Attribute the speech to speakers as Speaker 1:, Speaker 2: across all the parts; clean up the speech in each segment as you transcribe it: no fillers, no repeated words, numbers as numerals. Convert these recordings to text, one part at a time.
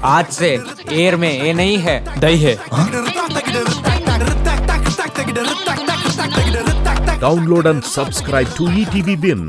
Speaker 1: आज से एयर में ये नहीं है, दही है।
Speaker 2: Download and subscribe to ETV Win.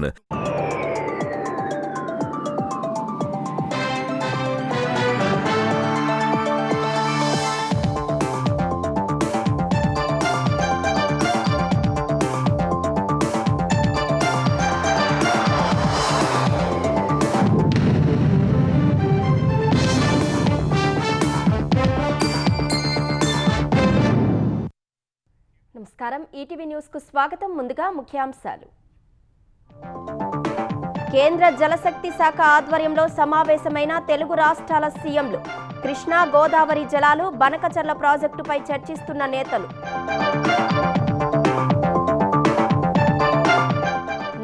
Speaker 3: నమస్కారం ఈటీవీ న్యూస్ కు స్వాగతం. ముందుగా ముఖ్యాంశాలు. కేంద్ర జలశక్తి శాఖ ఆధ్వర్యంలో సమావేశమైన తెలుగు రాష్ట్రాల సీఎంలు. కృష్ణా గోదావరి జలాలు బనకచర్ల ప్రాజెక్టుపై చర్చిస్తున్న నేతలు.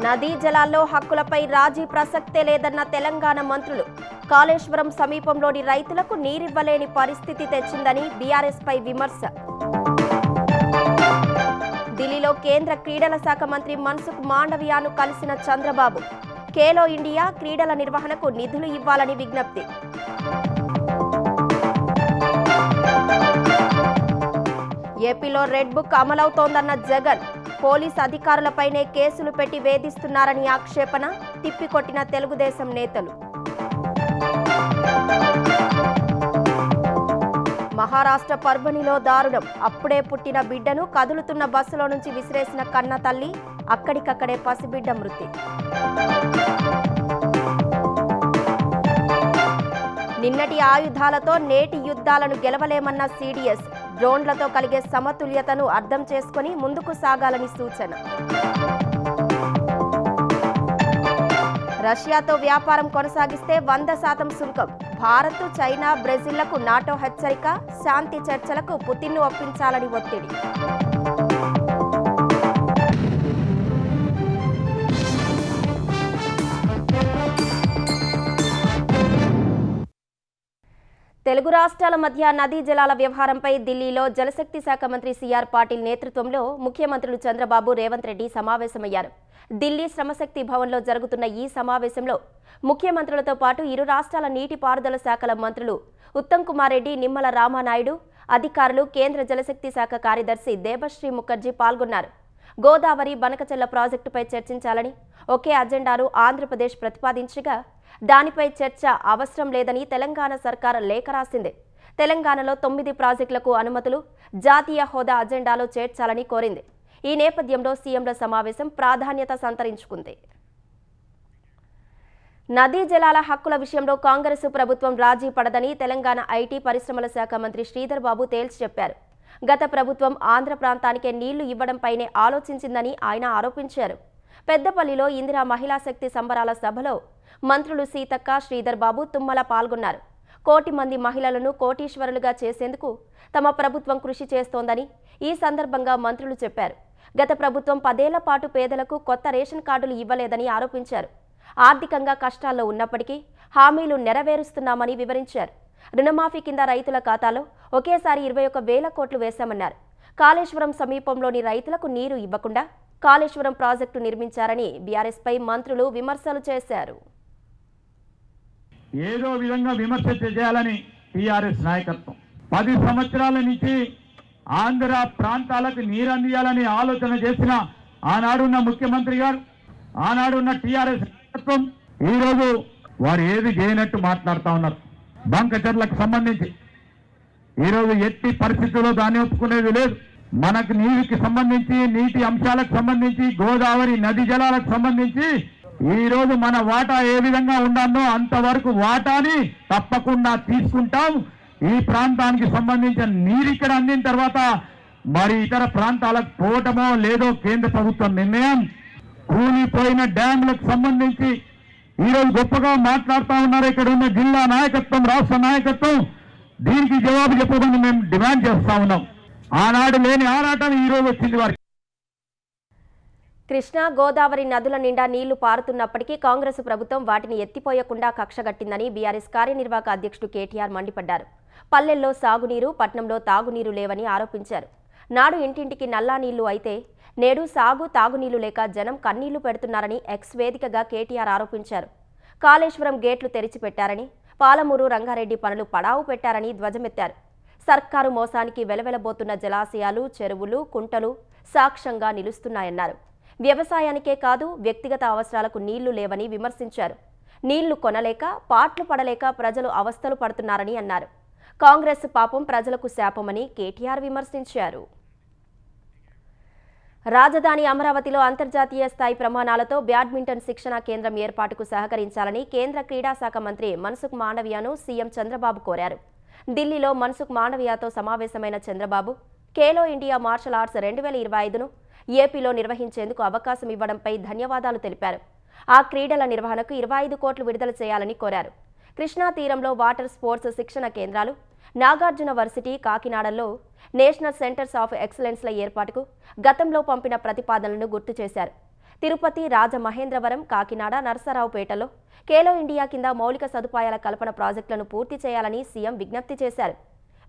Speaker 3: నదీ జలాల్లో హక్కులపై రాజీ ప్రసక్తే లేదన్న తెలంగాణ మంత్రులు. కాళేశ్వరం సమీపంలోని రైతులకు నీరివ్వలేని పరిస్థితి తెచ్చిందని బీఆర్ఎస్ పై విమర్శ. ఢిల్లీలో కేంద్ర క్రీడల శాఖ మంత్రి మన్సుఖ్ మాండవియాను కలిసిన చంద్రబాబు. ఖేలో ఇండియా క్రీడల నిర్వహణకు నిధులు ఇవ్వాలని విజ్ఞప్తి. ఏపీలో రెడ్ బుక్ అమలవుతోందన్న జగన్. పోలీస్ అధికారులపైనే కేసులు పెట్టి వేధిస్తున్నారని ఆక్షేపణ. తిప్పికొట్టిన తెలుగుదేశం నేతలు. మహారాష్ట్ర పర్భణిలో దారుణం. అప్పుడే పుట్టిన బిడ్డను కదులుతున్న బస్సులో నుంచి విసిరేసిన కన్న తల్లి. అక్కడికక్కడే పసిబిడ్డ మృతి. నిన్నటి ఆయుధాలతో నేటి యుద్ధాలను గెలవలేమన్న సిడిఎస్. డ్రోన్లతో కలిగే సమతుల్యతను అర్థం చేసుకుని ముందుకు సాగాలని సూచన. రష్యాతో వ్యాపారం కొనసాగిస్తే 100% సుంకం. భారత్, చైనా, బ్రెజిల్లకు నాటో హెచ్చరిక. శాంతి చర్చలకు పుతిన్ను ఒప్పించాలని ఒత్తిడి. తెలుగు రాష్ట్రాల మధ్య నదీ జలాల వ్యవహారంపై ఢిల్లీలో జలశక్తి శాఖ మంత్రి సిఆర్ పాటిల్ నేతృత్వంలో ముఖ్యమంత్రులు చంద్రబాబు, రేవంత్ రెడ్డి సమావేశమయ్యారు. ఢిల్లీ శ్రమశక్తి భవన్లో జరుగుతున్న ఈ సమావేశంలో ముఖ్యమంత్రులతో పాటు ఇరు రాష్ట్రాల నీటిపారుదల శాఖల మంత్రులు ఉత్తమ్ కుమార్ రెడ్డి, నిమ్మల రామానాయుడు, అధికారులు, కేంద్ర జలశక్తి శాఖ కార్యదర్శి దేబశ్రీ ముఖర్జీ పాల్గొన్నారు. గోదావరి బనకచర్ల ప్రాజెక్టుపై చర్చించాలని ఒకే అజెండాను ఆంధ్రప్రదేశ్ ప్రతిపాదించగా దానిపై చర్చ అవసరం లేదని తెలంగాణ సర్కార్ లేఖ రాసింది. తెలంగాణలో 9 ప్రాజెక్టులకు అనుమతులు జాతీయ హోదా అజెండాలో చేర్చాలని కోరింది. ఈ నేపథ్యంలో సీఎంల సమావేశం ప్రాధాన్యత సంతరించుకుంది. నదీ జలాల హక్కుల విషయంలో కాంగ్రెస్ ప్రభుత్వం రాజీ పడదని తెలంగాణ ఐటీ పరిశ్రమల శాఖ మంత్రి శ్రీధర్ బాబు తేల్చి చెప్పారు. గత ప్రభుత్వం ఆంధ్ర ప్రాంతానికే నీళ్లు ఇవ్వడంపైనే ఆలోచించిందని ఆయన ఆరోపించారు. పెద్దపల్లిలో ఇందిరా మహిళా శక్తి సంబరాల సభలో మంత్రులు సీతక్క, శ్రీధర్ బాబు, తుమ్మల పాల్గొన్నారు. 1 కోటి మంది మహిళలను కోటీశ్వరులుగా చేసేందుకు తమ ప్రభుత్వం కృషి చేస్తోందని ఈ సందర్భంగా మంత్రులు చెప్పారు. గత ప్రభుత్వం 10 ఏళ్ల పాటు పేదలకు కొత్త రేషన్ కార్డులు ఇవ్వలేదని ఆరోపించారు. ఆర్థికంగా కష్టాల్లో ఉన్నప్పటికీ హామీలు నెరవేరుస్తున్నామని వివరించారు. రుణమాఫీ కింద రైతుల ఖాతాలో ఒకేసారి 21,000 కోట్లు వేశామన్నారు. కాళేశ్వరం సమీపంలోని రైతులకు నీరు ఇవ్వకుండా కాళేశ్వరం ప్రాజెక్టు నిర్మించారని బీఆర్ఎస్ పై మంత్రులు విమర్శలు చేశారు.
Speaker 4: ఏదో విధంగా విమర్శ చేయాలని టీఆర్ఎస్ నాయకత్వం 10 సంవత్సరాల నుంచి ఆంధ్ర ప్రాంతాలకు నీరు అందియాలని ఆలోచన చేసిన ఆనాడున్న ముఖ్యమంత్రి గారు, ఆనాడున్న టీఆర్ఎస్ నాయకత్వం ఈరోజు వారు ఏది చేయనట్టు మాట్లాడుతూ ఉన్నారు. బంకచర్లకు సంబంధించి ఈరోజు ఎట్టి పరిస్థితుల్లో దాన్ని ఒప్పుకునేది లేదు. మనకు నీటికి సంబంధించి, నీటి అంశాలకు సంబంధించి, గోదావరి నది జలాలకు సంబంధించి ఈరోజు మన వాటా ఏ విధంగా ఉండాలో అంతవరకు వాటాని తప్పకుండా తీసుకుంటాం. ఈ ప్రాంతానికి సంబంధించిన నీరు ఇక్కడ అందిన తర్వాత మరి ఇతర ప్రాంతాలకు పోవటమో లేదో కేంద్ర ప్రభుత్వం నిర్ణయం. కూలిపోయిన డ్యాంలకు సంబంధించి ఈరోజు గొప్పగా మాట్లాడుతూ ఉన్నారు ఇక్కడ ఉన్న జిల్లా నాయకత్వం, రాష్ట్ర నాయకత్వం. దీనికి జవాబు చెప్పమని మేము డిమాండ్ చేస్తా ఉన్నాం. ఆనాడు లేని ఆరాటం ఈరోజు వచ్చింది వారికి.
Speaker 3: కృష్ణా గోదావరి నదుల నిండా నీళ్లు పారుతున్నప్పటికీ కాంగ్రెస్ ప్రభుత్వం వాటిని ఎత్తిపోయకుండా కక్షగట్టిందని బీఆర్ఎస్ కార్యనిర్వాహక అధ్యక్షుడు కేటీఆర్ మండిపడ్డారు. పల్లెల్లో సాగునీరు, పట్నంలో తాగునీరు లేవని ఆరోపించారు. నాడు ఇంటింటికి నల్లా నీళ్లు అయితే నేడు సాగు తాగునీళ్లు లేక జనం కన్నీళ్లు పెడుతున్నారని ఎక్స్ వేదికగా కేటీఆర్ ఆరోపించారు. కాళేశ్వరం గేట్లు తెరిచిపెట్టారని పాలమూరు రంగారెడ్డి పనులు పడావు పెట్టారని ధ్వజమెత్తారు. సర్కారు మోసానికి వెలవెలబోతున్న జలాశయాలు, చెరువులు, కుంటలు సాక్ష్యంగా నిలుస్తున్నాయన్నారు. వ్యవసాయానికే కాదు వ్యక్తిగత అవసరాలకు నీళ్లు లేవని విమర్శించారు. నీళ్లు కొనలేక, పాట్లు పడలేక ప్రజలు అవస్థలు పడుతున్నారని అన్నారు. కాంగ్రెస్ పాపం ప్రజలకు శాపమని కేటీఆర్ విమర్శించారు. రాజధాని అమరావతిలో అంతర్జాతీయ స్థాయి ప్రమాణాలతో బ్యాడ్మింటన్ శిక్షణా కేంద్రం ఏర్పాటుకు సహకరించాలని కేంద్ర క్రీడా శాఖ మంత్రి మన్సుఖ్ మాండవియాను సీఎం చంద్రబాబు కోరారు. ఢిల్లీలో మన్సుఖ్ మాండవియాతో సమావేశమైన Chandrababu Khelo India martial arts 2025ను ఏపీలో నిర్వహించేందుకు అవకాశం ఇవ్వడంపై ధన్యవాదాలు తెలిపారు. ఆ క్రీడల నిర్వహణకు 25 కోట్లు విడుదల చేయాలని కోరారు. కృష్ణా తీరంలో వాటర్ స్పోర్ట్స్ శిక్షణ కేంద్రాలు, నాగార్జున వర్సిటీ, కాకినాడలో నేషనల్ సెంటర్స్ ఆఫ్ ఎక్సలెన్స్ల ఏర్పాటుకు గతంలో పంపిన ప్రతిపాదనలను గుర్తు చేశారు. తిరుపతి, రాజమహేంద్రవరం, కాకినాడ, నరసరావుపేటలో ఖేలో ఇండియా కింద మౌలిక సదుపాయాల కల్పన ప్రాజెక్టులను పూర్తి చేయాలని సీఎం విజ్ఞప్తి చేశారు.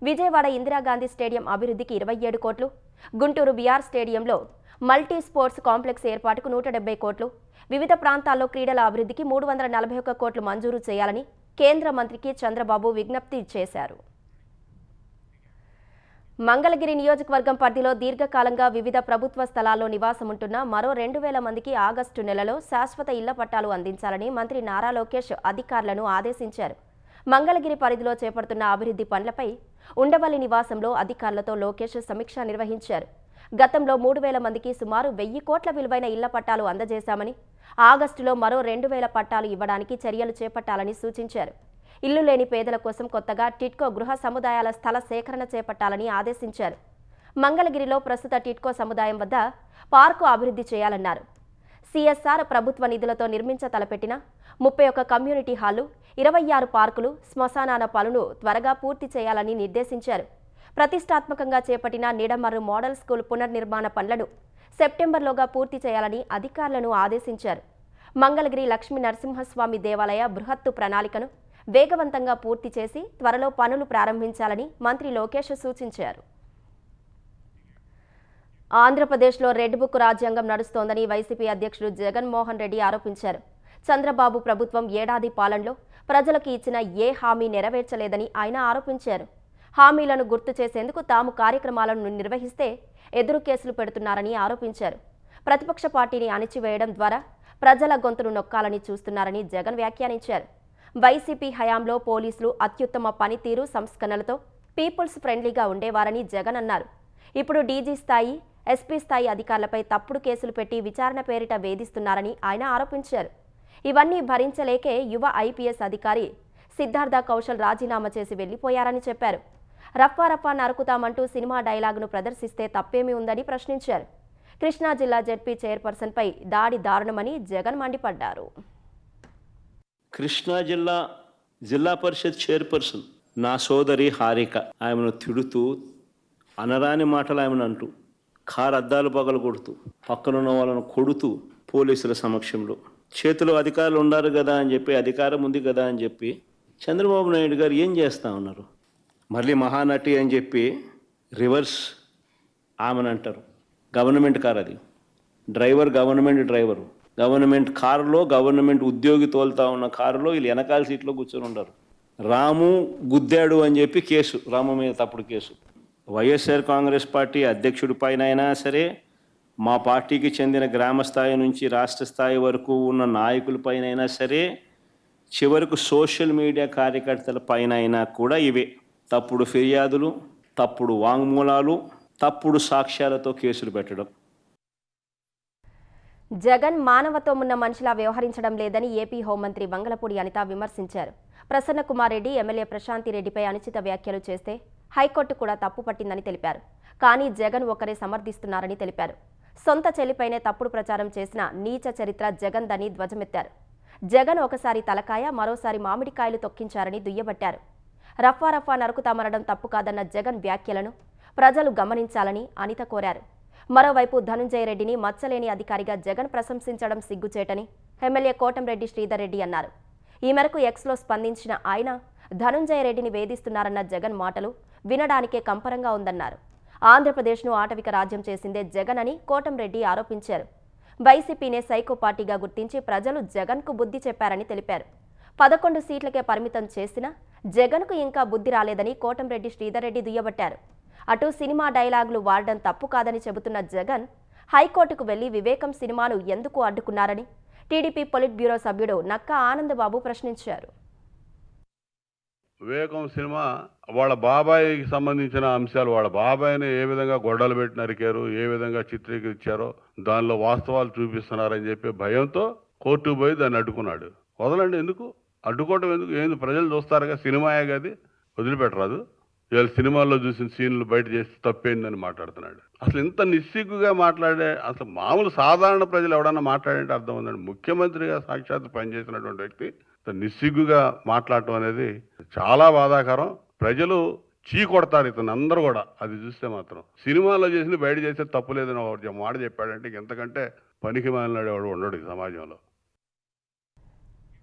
Speaker 3: విజయవాడ ఇందిరాగాంధీ స్టేడియం అభివృద్ధికి 27 కోట్లు, గుంటూరు బీఆర్ స్టేడియంలో మల్టీ స్పోర్ట్స్ కాంప్లెక్స్ ఏర్పాటుకు 170 కోట్లు, వివిధ ప్రాంతాల్లో క్రీడల అభివృద్ధికి 341 కోట్లు మంజూరు చేయాలని కేంద్ర మంత్రికి చంద్రబాబు విజ్ఞప్తి చేశారు. మంగళగిరి నియోజకవర్గం పరిధిలో దీర్ఘకాలంగా వివిధ ప్రభుత్వ స్థలాల్లో నివాసముంటున్న మరో 2,000 మందికి ఆగస్టు నెలలో శాశ్వత ఇళ్ల పట్టాలు అందించాలని మంత్రి నారా లోకేష్ అధికారులను ఆదేశించారు. మంగళగిరి పరిధిలో చేపడుతున్న అభివృద్ధి పనులపై ఉండవల్లి నివాసంలో అధికారులతో లోకేష్ సమీక్ష నిర్వహించారు. గతంలో 3,000 మందికి సుమారు 1,000 కోట్ల విలువైన ఇళ్ల పట్టాలు అందజేశామని, ఆగస్టులో మరో 2,000 పట్టాలు ఇవ్వడానికి చర్యలు చేపట్టాలని సూచించారు. ఇల్లు లేని పేదల కోసం కొత్తగా టిట్కో గృహ సముదాయాల స్థల సేకరణ చేపట్టాలని ఆదేశించారు. మంగళగిరిలో ప్రస్తుత టిట్కో సముదాయం వద్ద పార్కు అభివృద్ధి చేయాలన్నారు. సిఎస్ఆర్ ప్రభుత్వ నిధులతో తలపెట్టిన 31 కమ్యూనిటీ హాళ్లు, 26 పార్కులు, శ్మశానాల పనులు త్వరగా పూర్తి చేయాలని నిర్దేశించారు. ప్రతిష్టాత్మకంగా చేపట్టిన నిడమర్రు మోడల్ స్కూల్ పునర్నిర్మాణ పనులను సెప్టెంబర్లోగా పూర్తి చేయాలని అధికారులను ఆదేశించారు. మంగళగిరి లక్ష్మీ నరసింహస్వామి దేవాలయ బృహత్తు ప్రణాళికను వేగవంతంగా పూర్తి చేసి త్వరలో పనులు ప్రారంభించాలని మంత్రి లోకేష్ సూచించారు. ఆంధ్రప్రదేశ్లో రెడ్ బుక్ రాజ్యాంగం నడుస్తోందని వైసీపీ అధ్యక్షుడు జగన్మోహన్ రెడ్డి ఆరోపించారు. చంద్రబాబు ప్రభుత్వం ఏడాది పాలనలో ప్రజలకు ఇచ్చిన ఏ హామీ నెరవేర్చలేదని ఆయన ఆరోపించారు. హామీలను గుర్తు చేసేందుకు తాము కార్యక్రమాలను నిర్వహిస్తే ఎదురు కేసులు పెడుతున్నారని ఆరోపించారు. ప్రతిపక్ష పార్టీని అణిచివేయడం ద్వారా ప్రజల గొంతును నొక్కాలని చూస్తున్నారని జగన్ వ్యాఖ్యానించారు. వైసీపీ హయాంలో పోలీసులు అత్యుత్తమ పనితీరు, సంస్కరణలతో పీపుల్స్ ఫ్రెండ్లీగా ఉండేవారని జగన్ అన్నారు. ఇప్పుడు డీజీ స్థాయి, ఎస్పీ స్థాయి అధికారులపై తప్పుడు కేసులు పెట్టి విచారణ పేరిట వేధిస్తున్నారని ఆయన ఆరోపించారు. ఇవన్నీ భరించలేకే యువ ఐపీఎస్ అధికారి సిద్ధార్థ కౌశల్ రాజీనామా చేసి వెళ్లిపోయారని చెప్పారు. రప్పా రప్పా నరుకుతామంటూ సినిమా డైలాగును ప్రదర్శిస్తే తప్పేమీ ఉందని ప్రశ్నించారు. కృష్ణా జిల్లా జెడ్పీ చైర్పర్సన్పై దాడి దారుణమని జగన్ మండిపడ్డారు.
Speaker 5: కృష్ణా జిల్లా పరిషత్ చైర్పర్సన్ నా సోదరి హారిక ఆమెను తిడుతూ, అనరాని మాటలు ఆమెను అంటూ, కారు అద్దాలు పగలు కొడుతూ, పక్కనున్న వాళ్ళను కొడుతూ పోలీసుల సమక్షంలో చేతిలో అధికారులు ఉన్నారు కదా అని చెప్పి, అధికారం ఉంది కదా అని చెప్పి చంద్రబాబు నాయుడు గారు ఏం చేస్తూ ఉన్నారు? మళ్ళీ మహానటి అని చెప్పి రివర్స్ ఆమెను అంటారు. గవర్నమెంట్ కార్ అది, డ్రైవర్ గవర్నమెంట్ కారులో గవర్నమెంట్ ఉద్యోగి తోలుతా ఉన్న కారులో వీళ్ళు వెనకాల సీట్లో కూర్చొని ఉంటారు. రాము గుద్దాడు అని చెప్పి కేసు, రాము మీద తప్పుడు కేసు. వైఎస్ఆర్ కాంగ్రెస్ పార్టీ అధ్యక్షుడి పైన అయినా సరే, మా పార్టీకి చెందిన గ్రామ స్థాయి నుంచి రాష్ట్ర స్థాయి వరకు ఉన్న నాయకుల పైన అయినా సరే, చివరకు సోషల్ మీడియా కార్యకర్తల పైన అయినా కూడా ఇవే తప్పుడు ఫిర్యాదులు, తప్పుడు వాంగ్మూలాలు, తప్పుడు సాక్ష్యాలతో కేసులు పెట్టడం.
Speaker 3: జగన్ మానవత్వం ఉన్న మనిషిలా వ్యవహరించడం లేదని ఏపీ హోంమంత్రి వంగలపూడి అనిత విమర్శించారు. ప్రసన్న కుమార్ రెడ్డి ఎమ్మెల్యే ప్రశాంతి రెడ్డిపై అనుచిత వ్యాఖ్యలు చేస్తే హైకోర్టు కూడా తప్పు పట్టిందని తెలిపారు. కానీ జగన్ ఒకరే సమర్థిస్తున్నారని తెలిపారు. సొంత చెల్లిపైనే తప్పుడు ప్రచారం చేసిన నీచ చరిత్ర జగన్ దని ధ్వజమెత్తారు. జగన్ ఒకసారి తలకాయ, మరోసారి మామిడికాయలు తొక్కించారని దుయ్యబట్టారు. రఫా రఫా నరుకుతామనడం తప్పు కాదన్న జగన్ వ్యాఖ్యలను ప్రజలు గమనించాలని అనిత కోరారు. మరోవైపు ధనుంజయ రెడ్డిని మచ్చలేని అధికారిగా జగన్ ప్రశంసించడం సిగ్గుచేటని ఎమ్మెల్యే కోటంరెడ్డి శ్రీధర్ రెడ్డి అన్నారు. ఈ మేరకు ఎక్స్లో స్పందించిన ఆయన ధనుంజయ రెడ్డిని వేధిస్తున్నారన్న జగన్ మాటలు వినడానికే కంపరంగా ఉందన్నారు. ఆంధ్రప్రదేశ్ను ఆటవిక రాజ్యం చేసిందే జగన్ అని కోటంరెడ్డి ఆరోపించారు. వైసీపీనే సైకో పార్టీగా గుర్తించి ప్రజలు జగన్కు బుద్ధి చెప్పారని తెలిపారు. 11 సీట్లకే పరిమితం చేసిన జగన్కు ఇంకా బుద్ధి రాలేదని కోటంరెడ్డి శ్రీధర్ రెడ్డి దుయ్యబట్టారు. అటు సినిమా డైలాగులు వాడడం తప్పు కాదని చెబుతున్న జగన్ హైకోర్టుకు వెళ్లి వివేకం సినిమాను ఎందుకు అడ్డుకున్నారని టీడీపీ పొలిట్ బ్యూరో సభ్యుడు నక్కా ఆనందబాబు ప్రశ్నించారు.
Speaker 6: వివేకం సినిమా వాళ్ళ బాబాయికి సంబంధించిన అంశాలు, వాళ్ళ బాబాయిని ఏ విధంగా గొడ్డలు పెట్టి నరికారు, ఏ విధంగా చిత్రీకరించారో దానిలో వాస్తవాలు చూపిస్తున్నారని చెప్పి భయంతో కోర్టుకు పోయి దాన్ని అడ్డుకున్నాడు. వదలండి, ఎందుకు అడ్డుకోవటం, ఎందుకు? ఏంది ప్రజలు చూస్తారుగా, సినిమాయే కాదు, వదిలిపెట్టరాదు. ఇవాళ సినిమాల్లో చూసిన సీన్లు బయట చేసి తప్పేందని మాట్లాడుతున్నాడు. అసలు ఇంత నిస్సిగ్గుగా మాట్లాడే, అసలు మామూలు సాధారణ ప్రజలు ఎవడన్నా మాట్లాడంటే అర్థం ఉందండి. ముఖ్యమంత్రిగా సాక్షాత్తు పనిచేసినటువంటి వ్యక్తి నిస్సిగ్గుగా మాట్లాడటం అనేది చాలా బాధాకరం. ప్రజలు చీకొడతారు ఇతను అందరూ కూడా. అది చూస్తే మాత్రం సినిమాలో చేసిన బయట చేస్తే తప్పు లేదని ఒక మాట చెప్పాడంటే ఎంతకంటే పనికి మాలినాడు ఎవడు ఉండడు ఈ సమాజంలో.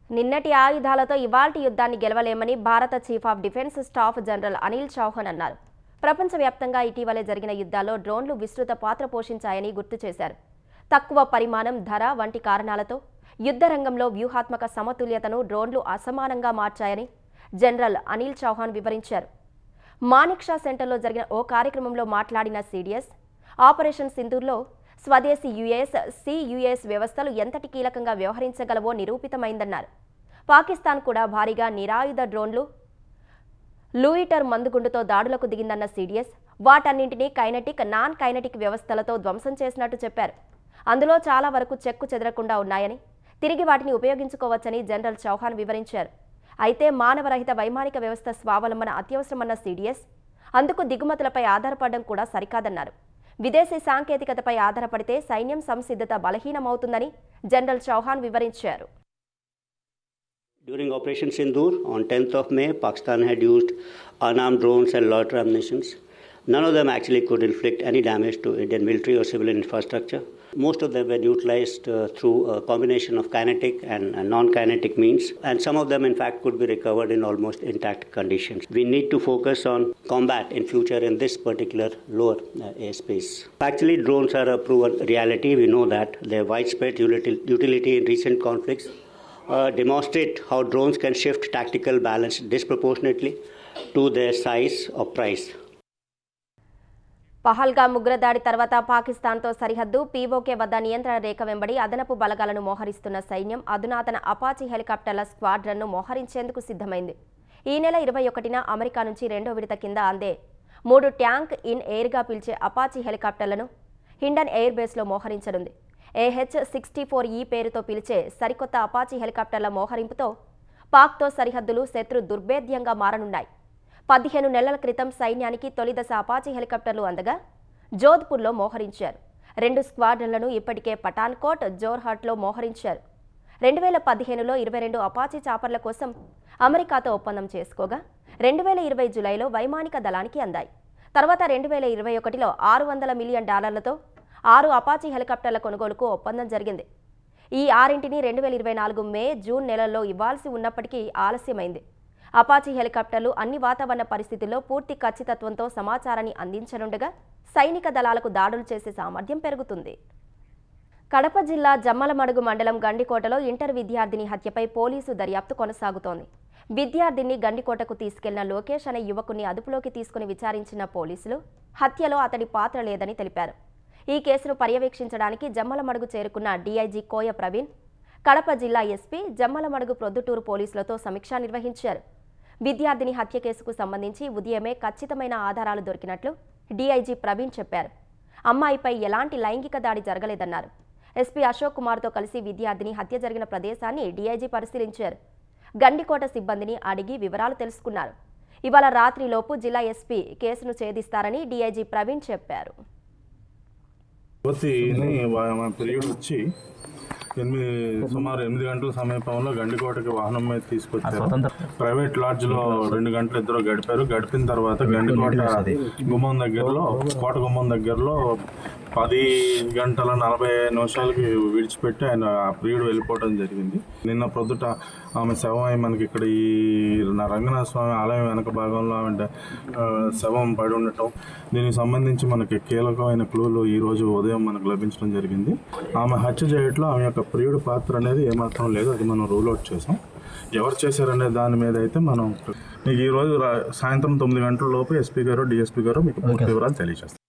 Speaker 3: నిన్నటి ఆయుధాలతో ఇవాల్టి యుద్ధాన్ని గెలవలేమని భారత chief of defence staff general Anil Chauhan అన్నారు. ప్రపంచవ్యాప్తంగా ఇటీవలే జరిగిన యుద్ధాల్లో డ్రోన్లు విస్తృత పాత్ర పోషించాయని గుర్తు చేశారు. తక్కువ పరిమాణం, ధర వంటి కారణాలతో యుద్ధ రంగంలో వ్యూహాత్మక సమతుల్యతను డ్రోన్లు అసమానంగా మార్చాయని జనరల్ అనిల్ చౌహాన్ వివరించారు. మానిక్షా సెంటర్లో జరిగిన ఓ కార్యక్రమంలో మాట్లాడిన సిడిఎస్ ఆపరేషన్ సింధూర్లో స్వదేశీ యుఎస్, సియుఎస్ వ్యవస్థలు ఎంతటి కీలకంగా వ్యవహరించగలవో నిరూపితమైందన్నారు. పాకిస్తాన్ కూడా భారీగా నిరాయుధ డ్రోన్లు, లూయిటర్ మందుగుండుతో దాడులకు దిగిందన్న సిడిఎస్ వాటన్నింటినీ కైనటిక్, నాన్ కైనటిక్ వ్యవస్థలతో ధ్వంసం చేసినట్టు చెప్పారు. అందులో చాలా వరకు చెక్కు చెదరకుండా ఉన్నాయని, తిరిగి వాటిని ఉపయోగించుకోవచ్చని జనరల్ చౌహాన్ వివరించారు. అయితే మానవరహిత వైమానిక వ్యవస్థ స్వావలంబన అత్యవసరమన్న సిడిఎస్ అందుకు దిగుమతులపై ఆధారపడడం కూడా సరికాదన్నారు. విదేశీ సాంకేతికతపై ఆధారపడితే సైన్యం సంసిద్ధత బలహీనమవుతుందని జనరల్ చౌహాన్ వివరించారు.
Speaker 7: During Operation Sindoor on 10th of May, Pakistan had used unarmed drones and loiter ammunitions. None of them actually could inflict any damage to Indian military or civilian infrastructure. Most of them were neutralized through a combination of kinetic and non-kinetic means, and some of them in fact could be recovered in almost intact conditions. We need to focus on combat in future in this particular lower airspace. Actually, drones are a proven reality. We know that their widespread utility in recent conflicts demonstrate how drones can shift tactical balance disproportionately to their size or price.
Speaker 3: Pahalgam ఉగ్రదాడి తర్వాత పాకిస్తాన్తో సరిహద్దు PoK వద్ద నియంత్రణ రేఖ వెంబడి అదనపు బలగాలను మోహరిస్తున్న సైన్యం అధునాతన అపాచీ హెలికాప్టర్ల స్క్వాడ్రన్ను మోహరించేందుకు సిద్ధమైంది. ఈ నెల 21న అమెరికా నుంచి 2వ విడత కింద అందే 3 ట్యాంక్ ఇన్ ఎయిర్గా పిలిచే అపాచీ హెలికాప్టర్లను హిండన్ ఎయిర్ బేస్లో మోహరించనుంది. AH-64E పేరుతో పిలిచే సరికొత్త అపాచీ హెలికాప్టర్ల మోహరింపుతో పాక్తో సరిహద్దులు శత్రు దుర్భేద్యంగా మారనున్నాయి. 15 నెలల క్రితం సైన్యానికి తొలి దశ అపాచీ హెలికాప్టర్లు అందగా జోధ్పూర్లో మోహరించారు. 2 స్క్వాడ్రన్లను ఇప్పటికే పఠాన్కోట్, జోర్హాట్లో మోహరించారు. 2015లో 22 అపాచీ చాపర్ల కోసం అమెరికాతో ఒప్పందం చేసుకోగా 2020 జూలైలో వైమానిక దళానికి అందాయి. తర్వాత 2021లో $600 మిలియన్ 6 అపాచీ హెలికాప్టర్ల కొనుగోలుకు ఒప్పందం జరిగింది. ఈ 6ంటిని 2024 మే, జూన్ నెలల్లో ఇవ్వాల్సి ఉన్నప్పటికీ ఆలస్యమైంది. అపాచీ హెలికాప్టర్లు అన్ని వాతావరణ పరిస్థితుల్లో పూర్తి ఖచ్చితత్వంతో సమాచారాన్ని అందించనుండగా సైనిక దళాలకు దాడులు చేసే సామర్థ్యం పెరుగుతుంది. కడప జిల్లా జమ్మలమడుగు మండలం గండికోటలో ఇంటర్ విద్యార్థిని హత్యపై పోలీసు దర్యాప్తు కొనసాగుతోంది. విద్యార్థిని గండికోటకు తీసుకెళ్లిన లోకేష్ అనే యువకుని అదుపులోకి తీసుకుని విచారించిన పోలీసులు హత్యలో అతడి పాత్ర లేదని తెలిపారు. ఈ కేసును పర్యవేక్షించడానికి జమ్మలమడుగు చేరుకున్న డీఐజీ కోయ ప్రవీణ్, కడప జిల్లా ఎస్పీ, జమ్మలమడుగు ప్రొద్దుటూరు పోలీసులతో సమీక్ష నిర్వహించారు. విద్యార్థిని హత్య కేసుకు సంబంధించి ఉదయమే ఖచ్చితమైన ఆధారాలు దొరికినట్లు డీఐజీ ప్రవీణ్ చెప్పారు. అమ్మాయిపై ఎలాంటి లైంగిక దాడి జరగలేదన్నారు. ఎస్పీ అశోక్ కుమార్తో కలిసి విద్యార్థిని హత్య జరిగిన ప్రదేశాన్ని డీఐజీ పరిశీలించారు. గండికోట సిబ్బందిని అడిగి వివరాలు తెలుసుకున్నారు. ఇవాళ రాత్రిలోపు జిల్లా ఎస్పీ కేసును ఛేదిస్తారని డీఐజీ ప్రవీణ్ చెప్పారు.
Speaker 8: పీరియడ్ వచ్చి సుమారు 8 గంటల సమీపంలో గండికోటకి వాహనం మీద తీసుకొచ్చారు. ప్రైవేట్ లాడ్జ్లో 2 గంటలు ఇద్దరు గడిపారు. గడిపిన తర్వాత గండికోట గుమ్మం దగ్గరలో, కోట గుమ్మం దగ్గరలో 10 గంటల 40 నిమిషాలకి విడిచిపెట్టి ఆయన ఆ పీరియడ్ వెళ్ళిపోవడం జరిగింది. నిన్న ప్రొద్దుట ఆమె శవం అయి మనకి ఇక్కడ ఈ రంగనాథ స్వామి ఆలయం వెనక భాగంలో ఆమె శవం పడి ఉండటం, దీనికి సంబంధించి మనకి కీలకమైన క్లూలు ఈరోజు ఉదయం మనకు లభించడం జరిగింది. ఆమె హత్య చేయట్లో ఆమె యొక్క ప్రియుడి పాత్ర అనేది ఏమాత్రం లేదు, అది మనం రూల్ అవుట్ చేసాం. ఎవరు చేశారనే దాని మీద అయితే మనం మీకు ఈరోజు సాయంత్రం 9 గంటల లోపు ఎస్పీ గారు డిఎస్పీ గారు మీకు పూర్తి వివరాలు తెలియజేస్తారు.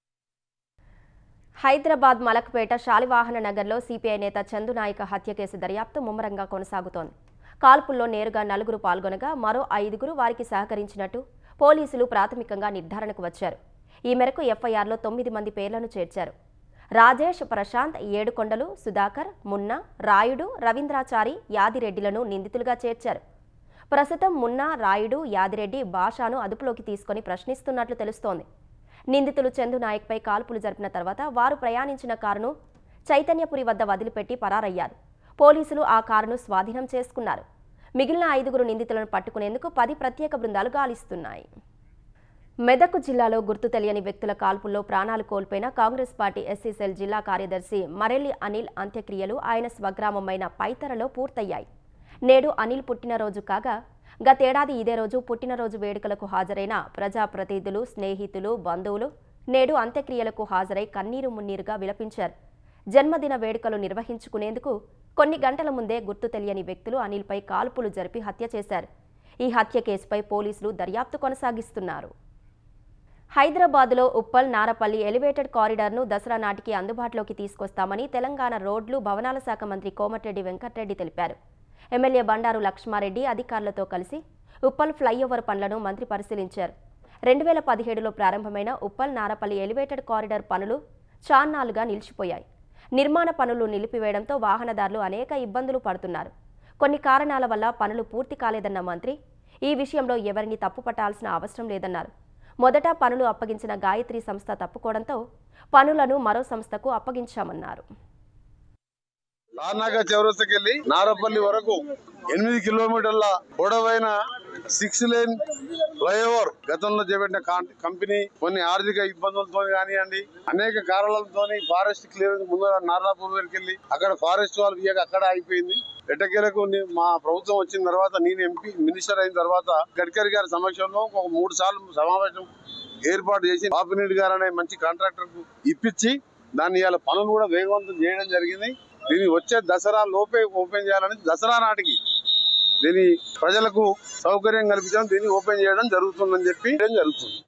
Speaker 3: హైదరాబాద్ మలక్పేట శాలివాహన నగర్లో సిపిఐ నేత చందు నాయక్ హత్య కేసు దర్యాప్తు ముమ్మరంగా కొనసాగుతోంది. కాల్పుల్లో నేరుగా 4 పాల్గొనగా మరో 5 వారికి సహకరించినట్టు పోలీసులు ప్రాథమికంగా నిర్ధారణకు వచ్చారు. ఈ మేరకు ఎఫ్ఐఆర్లో 9 మంది పేర్లను చేర్చారు. రాజేష్, ప్రశాంత్, ఏడుకొండలు, సుధాకర్, మున్నా, రాయుడు, రవీంద్రాచారి, యాదిరెడ్డిలను నిందితులుగా చేర్చారు. ప్రస్తుతం మున్నా, రాయుడు, యాదిరెడ్డి భాషను అదుపులోకి తీసుకొని ప్రశ్నిస్తున్నట్లు తెలుస్తోంది. నిందితులు చందు నాయక్పై కాల్పులు జరిపిన తర్వాత వారు ప్రయాణించిన కారును చైతన్యపురి వద్ద వదిలిపెట్టి పరారయ్యారు. పోలీసులు ఆ కారును స్వాధీనం చేసుకున్నారు. మిగిలిన 5 నిందితులను పట్టుకునేందుకు 10 ప్రత్యేక బృందాలు గాలిస్తున్నాయి. మెదక్ జిల్లాలో గుర్తు తెలియని వ్యక్తుల కాల్పుల్లో ప్రాణాలు కోల్పోయిన కాంగ్రెస్ పార్టీ ఎస్సీ సెల్ జిల్లా కార్యదర్శి మరెల్లి అనిల్ అంత్యక్రియలు ఆయన స్వగ్రామమైన పైతరలో పూర్తయ్యాయి. నేడు అనిల్ పుట్టినరోజు కాగా గతేడాది ఇదే రోజు పుట్టినరోజు వేడుకలకు హాజరైన ప్రజాప్రతినిధులు, స్నేహితులు, బంధువులు నేడు అంత్యక్రియలకు హాజరై కన్నీరు మున్నీరుగా విలపించారు. జన్మదిన వేడుకలు నిర్వహించుకునేందుకు కొన్ని గంటల ముందే గుర్తు తెలియని వ్యక్తులు అనిల్పై కాల్పులు జరిపి హత్య చేశారు. ఈ హత్య కేసుపై పోలీసులు దర్యాప్తు కొనసాగిస్తున్నారు. హైదరాబాద్లో ఉప్పల్ నారపల్లి ఎలివేటెడ్ కారిడార్ను దసరా నాటికి అందుబాటులోకి తీసుకొస్తామని తెలంగాణ రోడ్లు భవనాల శాఖ మంత్రి కోమటిరెడ్డి వెంకటరెడ్డి తెలిపారు. ఎమ్మెల్యే బండారు లక్ష్మారెడ్డి అధికారులతో కలిసి ఉప్పల్ ఫ్లైఓవర్ పనులను మంత్రి పరిశీలించారు. 2017లో ప్రారంభమైన ఉప్పల్ నారపల్లి ఎలివేటెడ్ కారిడార్ పనులు చాన్నాళ్లుగా నిలిచిపోయాయి. నిర్మాణ పనులు నిలిపివేయడంతో వాహనదారులు అనేక ఇబ్బందులు పడుతున్నారు. కొన్ని కారణాల వల్ల పనులు పూర్తి కాలేదన్న మంత్రి ఈ విషయంలో ఎవరిని తప్పుపట్టాల్సిన అవసరం లేదన్నారు. మొదట పనులు అప్పగించిన గాయత్రి సంస్థ తప్పుకోవడంతో పనులను మరో సంస్థకు అప్పగించామన్నారు.
Speaker 9: లార్నాక చౌరస్తకెళ్లి నారపల్లి వరకు 8 కిలోమీటర్ల పొడవైన 6 లేన్ ఫ్లైఓవర్ గతంలో చేపట్టిన కంపెనీ కొన్ని ఆర్థిక ఇబ్బందులతో కానివ్వండి, అనేక కారణాలతో ఫారెస్ట్ క్లియరెన్స్ ముందర నార్లాపూర్ వరకు వెళ్ళి అక్కడ ఫారెస్ట్ వాళ్ళు ఇయ్యక అక్కడ అయిపోయింది. ఎట్టకేలకు మా ప్రభుత్వం వచ్చిన తర్వాత నేను ఎంపీ మినిస్టర్ అయిన తర్వాత గడ్కరీ గారి సమక్షంలో ఒక 3 సార్లు సమావేశం ఏర్పాటు చేసి బాపిరెడ్డి గారు అనే మంచి కాంట్రాక్టర్ కు ఇప్పించి దాన్ని ఇవాళ పనులు కూడా వేగవంతం చేయడం జరిగింది. దీన్ని వచ్చే దసరా లోపే ఓపెన్ చేయాలని దసరా నాటికి దీని ప్రజలకు సౌకర్యం కల్పించడం దీన్ని ఓపెన్ చేయడం జరుగుతుందని చెప్పి జరుగుతుంది.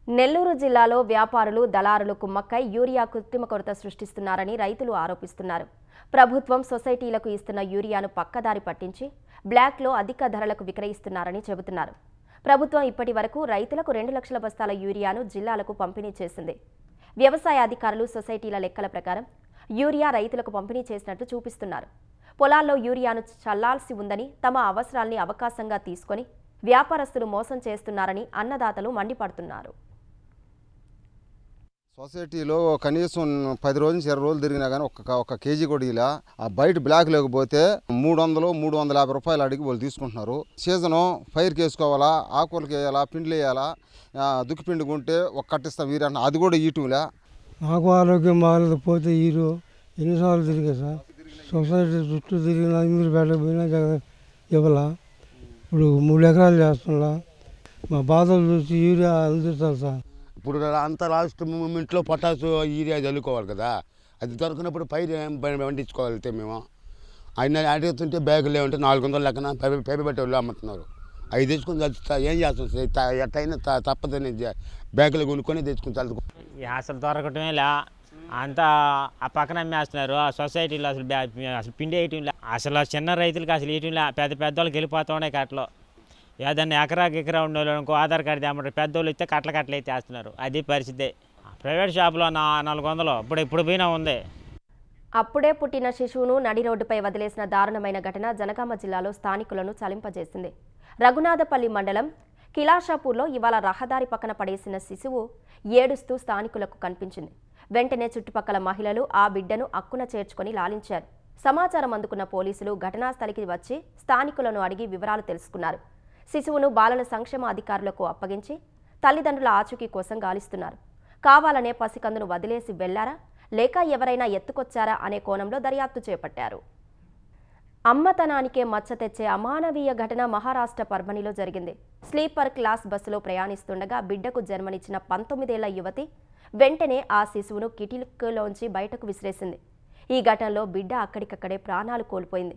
Speaker 3: నెల్లూరు జిల్లాలో వ్యాపారులు, దళారులు కుమ్మక్కై యూరియా కృత్రిమ కొరత సృష్టిస్తున్నారని రైతులు ఆరోపిస్తున్నారు. ప్రభుత్వం సొసైటీలకు ఇస్తున్న యూరియాను పక్కదారి పట్టించి బ్లాక్లో అధిక ధరలకు విక్రయిస్తున్నారని చెబుతున్నారు. ప్రభుత్వం ఇప్పటి వరకు రైతులకు 2 లక్షల బస్తాల యూరియాను జిల్లాలకు పంపిణీ చేసింది. వ్యవసాయ అధికారులు సొసైటీల లెక్కల ప్రకారం యూరియా రైతులకు పంపిణీ చేసినట్లు చూపిస్తున్నారు. పొలాల్లో యూరియాను చల్లాల్సి ఉందని తమ అవసరాల్ని అవకాశంగా తీసుకొని వ్యాపారస్తులు మోసం చేస్తున్నారని అన్నదాతలు మండిపడుతున్నారు.
Speaker 10: సొసైటీలో కనీసం 10 రోజులు 20 రోజులు తిరిగినా కానీ ఒక కేజీ కూడా ఇలా ఆ బయట బ్లాక్ లేకపోతే 300-350 రూపాయలు అడిగి వాళ్ళు తీసుకుంటున్నారు. సీజను ఫైర్కి వేసుకోవాలా, ఆకులకి వేయాలా, పిండిలు వేయాలా, దుక్కిపిండి కొంటే ఒక కట్టిస్తాం వీరు అన్న అది కూడా ఈటులే.
Speaker 11: నాకు ఆరోగ్యం బాగాలేదు పోతే ఈరు ఎన్నిసార్లు తిరిగా సార్ సొసైటీ చుట్టూ తిరిగిన మీరు పెట్టకపోయినా ఇవ్వాల. ఇప్పుడు 3 ఎకరాలు చేస్తున్నా మా బాధలు చూసి యూరియా అందిస్తారు సార్.
Speaker 12: ఇప్పుడు అంత లాస్ట్ మూమెంట్లో పొటాసు యూరియా చల్లుకోవాలి కదా, అది దొరికినప్పుడు పైరు పండించుకోవాలితే మేము ఆయన అడుగుతుంటే బ్యాగులు ఏమంటే 400 లెక్కన పేపర్ పెట్టి వాళ్ళు అమ్ముతున్నారు. అవి తెచ్చుకొని చల్లుతా ఏం చేస్తాం ఎట్టయినా తప్పదని బ్యాగులు కొనుక్కొని తెచ్చుకొని చల్లుకో.
Speaker 13: అసలు దొరకటమే లే, అంతా ఆ పక్కన అమ్మేస్తున్నారు. ఆ సొసైటీలో అసలు పిండి వేయటం, అసలు చిన్న రైతులకి అసలు వేయటం, పెద్ద వాళ్ళకి వెళ్ళిపోతూ ఉన్నాయి కట్టలు. ఏదన్నా ఎకరా ఉండేవాళ్ళు ఆధార్ కార్డు తెమ్మంటారు, పెద్దోళ్ళు ఇస్తే కట్టలు అయితే వేస్తున్నారు. అది పరిస్థితి. ప్రైవేట్ షాపులో 400 ఇప్పుడు పోయినా ఉంది.
Speaker 3: అప్పుడే పుట్టిన శిశువును నడి రోడ్డుపై వదిలేసిన దారుణమైన ఘటన జనగామ జిల్లాలో స్థానికులను చలింపజేసింది. రఘునాథపల్లి మండలం కిలాషాపూర్లో ఇవాళ రహదారి పక్కన పడేసిన శిశువు ఏడుస్తూ స్థానికులకు కనిపించింది. వెంటనే చుట్టుపక్కల మహిళలు ఆ బిడ్డను అక్కున చేర్చుకొని లాలించారు. సమాచారం అందుకున్న పోలీసులు ఘటనా స్థలికి వచ్చి స్థానికులను అడిగి వివరాలు తెలుసుకున్నారు. శిశువును బాలల సంక్షేమ అధికారులకు అప్పగించి తల్లిదండ్రుల ఆచూకీ కోసం గాలిస్తున్నారు. కావాలనే పసికందును వదిలేసి వెళ్లారా లేక ఎవరైనా ఎత్తుకొచ్చారా అనే కోణంలో దర్యాప్తు చేపట్టారు. అమ్మతనానికే మచ్చ తెచ్చే అమానవీయ ఘటన మహారాష్ట్ర పర్భణిలో జరిగింది. స్లీపర్ క్లాస్ బస్సులో ప్రయాణిస్తుండగా బిడ్డకు జన్మనిచ్చిన 19 ఏళ్ల యువతి వెంటనే ఆ శిశువును కిటికీలోంచి బయటకు విసిరేసింది. ఈ ఘటనలో బిడ్డ అక్కడికక్కడే ప్రాణాలు కోల్పోయింది.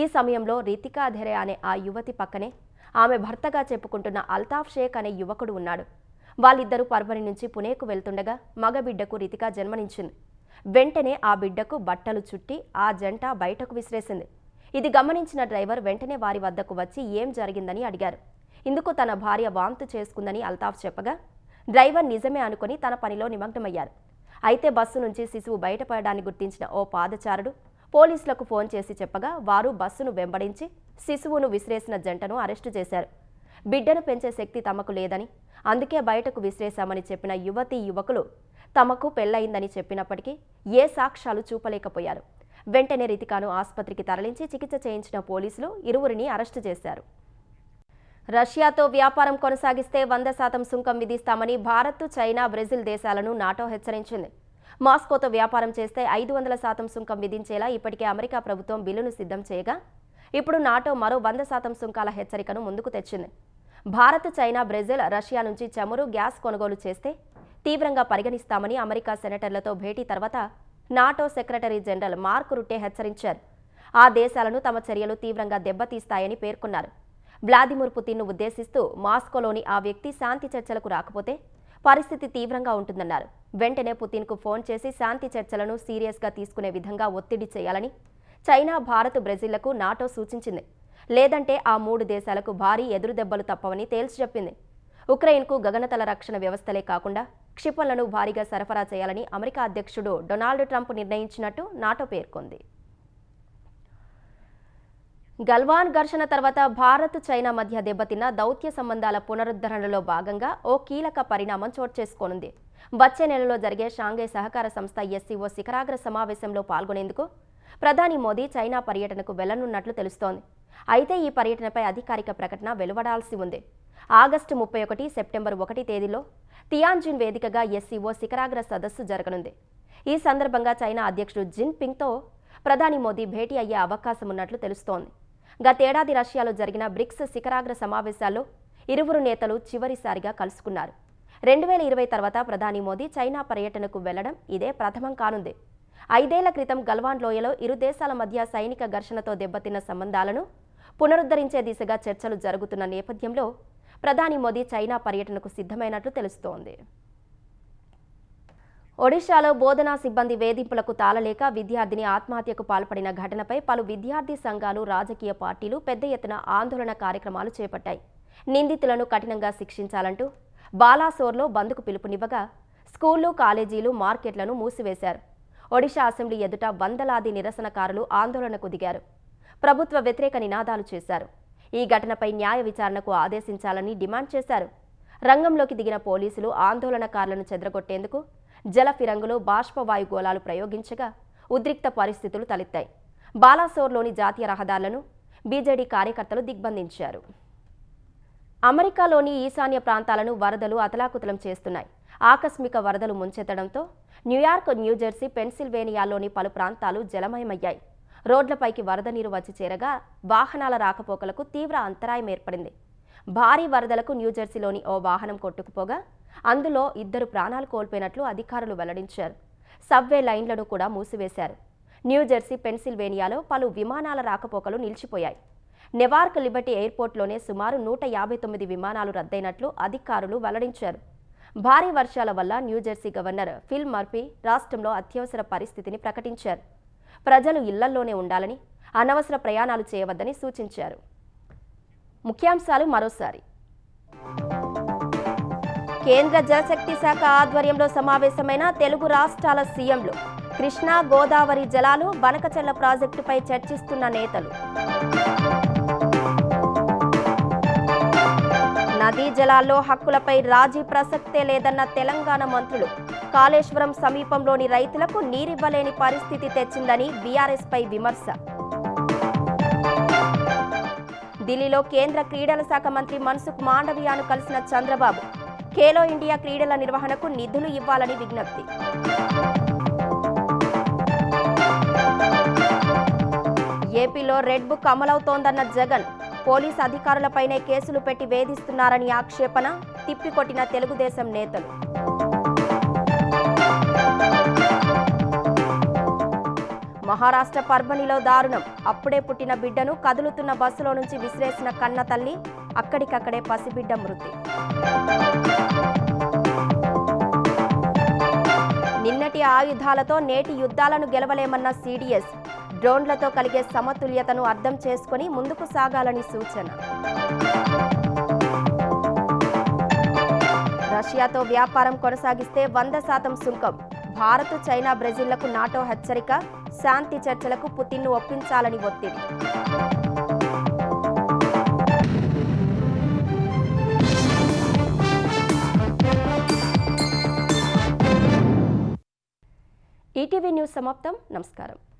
Speaker 3: ఈ సమయంలో రితికా ధెరే అనే ఆ యువతి పక్కనే ఆమె భర్తగా చెప్పుకుంటున్న అల్తాఫ్ షేక్ అనే యువకుడు ఉన్నాడు. వాళ్ళిద్దరూ పర్వని నుంచి పుణేకు వెళ్తుండగా మగబిడ్డకు రితికా జన్మనిచ్చింది. వెంటనే ఆ బిడ్డకు బట్టలు చుట్టి ఆ జంట బయటకు విసిరేసింది. ఇది గమనించిన డ్రైవర్ వెంటనే వారి వద్దకు వచ్చి ఏం జరిగిందని అడిగారు. ఇందుకు తన భార్య వాంతు చేసుకుందని అల్తాఫ్ చెప్పగా డ్రైవర్ నిజమే అనుకుని తన పనిలో నిమగ్నమయ్యారు. అయితే బస్సు నుంచి శిశువు బయటపడడాన్ని గుర్తించిన ఓ పాదచారుడు పోలీసులకు ఫోన్ చేసి చెప్పగా వారు బస్సును వెంబడించి శిశువును విసిరేసిన జంటను అరెస్టు చేశారు. బిడ్డను పెంచే శక్తి తమకు లేదని, అందుకే బయటకు విసిరేశామని చెప్పిన యువతీ యువకులు తమకు పెళ్లయిందని చెప్పినప్పటికీ ఏ సాక్ష్యాలు చూపలేకపోయారు. వెంటనే రితికాను ఆసుపత్రికి తరలించి చికిత్స చేయించిన పోలీసులు ఇరువురిని అరెస్టు చేశారు. రష్యాతో వ్యాపారం కొనసాగిస్తే 100% సుంకం విధిస్తామని భారత్, చైనా, బ్రెజిల్ దేశాలను నాటో హెచ్చరించింది. మాస్కోతో వ్యాపారం చేస్తే 500% సుంకం విధించేలా ఇప్పటికే అమెరికా ప్రభుత్వం బిల్లును సిద్ధం చేయగా ఇప్పుడు నాటో మరో 100% సుంకాల హెచ్చరికను ముందుకు తెచ్చింది. భారత్, చైనా, బ్రెజిల్ రష్యా నుంచి చమురు, గ్యాస్ కొనుగోలు చేస్తే తీవ్రంగా పరిగణిస్తామని అమెరికా సెనేటర్లతో భేటీ తర్వాత నాటో సెక్రటరీ జనరల్ మార్క్ రుట్టే హెచ్చరించారు. ఆ దేశాలను తమ చర్యలు తీవ్రంగా దెబ్బతీస్తాయని పేర్కొన్నారు. వ్లాదిమిర్ పుతిన్ను ఉద్దేశిస్తూ మాస్కోలోని ఆ వ్యక్తి శాంతి చర్చలకు రాకపోతే పరిస్థితి తీవ్రంగా ఉంటుందన్నారు. వెంటనే పుతిన్కు ఫోన్ చేసి శాంతి చర్చలను సీరియస్గా తీసుకునే విధంగా ఒత్తిడి చేయాలని చైనా, భారత్, బ్రెజిల్లకు నాటో సూచించింది. లేదంటే ఆ 3 దేశాలకు భారీ ఎదురుదెబ్బలు తప్పవని తేల్చి చెప్పింది. ఉక్రెయిన్కు గగనతల రక్షణ వ్యవస్థలే కాకుండా క్షిపణులను భారీగా సరఫరా చేయాలని అమెరికా అధ్యక్షుడు డొనాల్డ్ ట్రంప్ నిర్ణయించినట్టు నాటో పేర్కొంది. గల్వాన్ ఘర్షణ తర్వాత భారత్, చైనా మధ్య దెబ్బతిన్న దౌత్య సంబంధాల పునరుద్ధరణలో భాగంగా ఓ కీలక పరిణామం చోటు చేసుకోనుంది. వచ్చే నెలలో జరిగే షాంఘై సహకార సంస్థ SCO శిఖరాగ్ర సమావేశంలో పాల్గొనేందుకు ప్రధాని మోదీ చైనా పర్యటనకు వెళ్లనున్నట్లు తెలుస్తోంది. అయితే ఈ పర్యటనపై అధికారిక ప్రకటన వెలువడాల్సి ఉంది. ఆగస్టు 31, సెప్టెంబర్ 1 తేదీలో తియాన్జిన్ వేదికగా SCO శిఖరాగ్ర సదస్సు జరగనుంది. ఈ సందర్భంగా చైనా అధ్యక్షుడు జిన్ పింగ్తో ప్రధాని మోదీ భేటీ అయ్యే అవకాశం ఉన్నట్లు తెలుస్తోంది. గతేడాది రష్యాలో జరిగిన బ్రిక్స్ శిఖరాగ్ర సమావేశాల్లో ఇరువురు నేతలు చివరిసారిగా కలుసుకున్నారు. 2020 తర్వాత ప్రధాని మోదీ చైనా పర్యటనకు వెళ్లడం ఇదే ప్రథమం కానుంది. 5 ఏళ్ల క్రితం గల్వాన్ లోయలో ఇరు దేశాల మధ్య సైనిక ఘర్షణతో దెబ్బతిన్న సంబంధాలను పునరుద్ధరించే దిశగా చర్చలు జరుగుతున్న నేపథ్యంలో ప్రధాని మోదీ చైనా పర్యటనకు సిద్ధమైనట్లు తెలుస్తోంది. ఒడిశాలో బోధనా సిబ్బంది వేధింపులకు తాళలేక విద్యార్థిని ఆత్మహత్యకు పాల్పడిన ఘటనపై పలు విద్యార్థి సంఘాలు, రాజకీయ పార్టీలు పెద్ద ఎత్తున ఆందోళన కార్యక్రమాలు చేపట్టాయి. నిందితులను కఠినంగా శిక్షించాలంటూ బాలాసోర్లో బంద్కు పిలుపునివ్వగా స్కూళ్లు, కాలేజీలు, మార్కెట్లను మూసివేశారు. ఒడిశా అసెంబ్లీ ఎదుట వందలాది నిరసనకారులు ఆందోళనకు దిగారు. ప్రభుత్వ వ్యతిరేక నినాదాలు చేశారు. ఈ ఘటనపై న్యాయ విచారణకు ఆదేశించాలని డిమాండ్ చేశారు. రంగంలోకి దిగిన పోలీసులు ఆందోళనకారులను చెదరగొట్టేందుకు జల ఫిరంగులు, బాష్పవాయు గోళాలు ప్రయోగించగా ఉద్రిక్త పరిస్థితులు తలెత్తాయి. బాలాసోర్లోని జాతీయ రహదారులను బీజేడీ కార్యకర్తలు దిగ్బంధించారు. అమెరికాలోని ఈశాన్య ప్రాంతాలను వరదలు అతలాకుతలం చేస్తున్నాయి. ఆకస్మిక వరదలు ముంచెత్తడంతో న్యూయార్క్, న్యూజెర్సీ, పెన్సిల్వేనియాలోని పలు ప్రాంతాలు జలమయమయ్యాయి. రోడ్లపైకి వరద నీరు వచ్చి చేరగా వాహనాల రాకపోకలకు తీవ్ర అంతరాయం ఏర్పడింది. భారీ వరదలకు న్యూజెర్సీలోని ఓ వాహనం కొట్టుకుపోగా అందులో 2 ప్రాణాలు కోల్పోయినట్లు అధికారులు వెల్లడించారు. సబ్వే లైన్లను కూడా మూసివేశారు. న్యూజెర్సీ, పెన్సిల్వేనియాలో పలు విమానాల రాకపోకలు నిలిచిపోయాయి. నెవార్క్ లిబర్టీ ఎయిర్పోర్ట్లోనే సుమారు 159 విమానాలు రద్దయినట్లు అధికారులు వెల్లడించారు. భారీ వర్షాల వల్ల న్యూజెర్సీ గవర్నర్ ఫిల్ మర్ఫీ రాష్ట్రంలో అత్యవసర పరిస్థితిని ప్రకటించారు. ప్రజలు ఇళ్లల్లోనే ఉండాలని, అనవసర ప్రయాణాలు చేయవద్దని సూచించారు. ముఖ్యాంశాలు మరోసారి. కేంద్ర జలశక్తి శాఖ ఆధ్వర్యంలో సమావేశమైన తెలుగు రాష్ట్రాల సీఎంలు. కృష్ణా, గోదావరి జలాలు, బనకచెర్ల ప్రాజెక్టుపై చర్చిస్తున్న నేతలు. నదీ జలాల్లో హక్కులపై రాజీ ప్రసక్తే లేదన్న తెలంగాణ మంత్రులు. కాళేశ్వరం సమీపంలోని రైతులకు నీరివ్వలేని పరిస్థితి తెచ్చిందని బీఆర్ఎస్ పై విమర్శ. ఢిల్లీలో కేంద్ర క్రీడల శాఖ మంత్రి మన్సుఖ్ మాండవియాను కలిసిన చంద్రబాబు. ఖేలో ఇండియా క్రీడల నిర్వహణకు నిధులు ఇవ్వాలని విజ్ఞప్తి. ఏపీలో రెడ్ బుక్ అమలవుతోందన్న జగన్. పోలీసు అధికారులపైనే కేసులు పెట్టి వేధిస్తున్నారని ఆక్షేపణ. తిప్పికొట్టిన తెలుగుదేశం నేతలు. మహారాష్ట్ర పర్భణిలో దారుణం. అప్పుడే పుట్టిన బిడ్డను కదులుతున్న బస్సులో నుంచి విసిరేసిన కన్న తల్లి, అక్కడికక్కడే పసిబిడ్డ మృతి. నిన్నటి ఆయుధాలతో నేటి యుద్ధాలను గెలవలేమన్న సిడిఎస్. డ్రోన్లతో కలిగే సమతుల్యతను అర్థం చేసుకుని ముందుకు సాగాలని సూచన. రష్యాతో వ్యాపారం కొనసాగిస్తే 100% సుంకం. భారత్, చైనా, బ్రెజిల్లకు నాటో హెచ్చరిక. శాంతి చర్చలకు పుతిన్ను ఒప్పించాలని ఒత్తిడి. ఈటీవీ న్యూస్ సమాప్తం. నమస్కారం.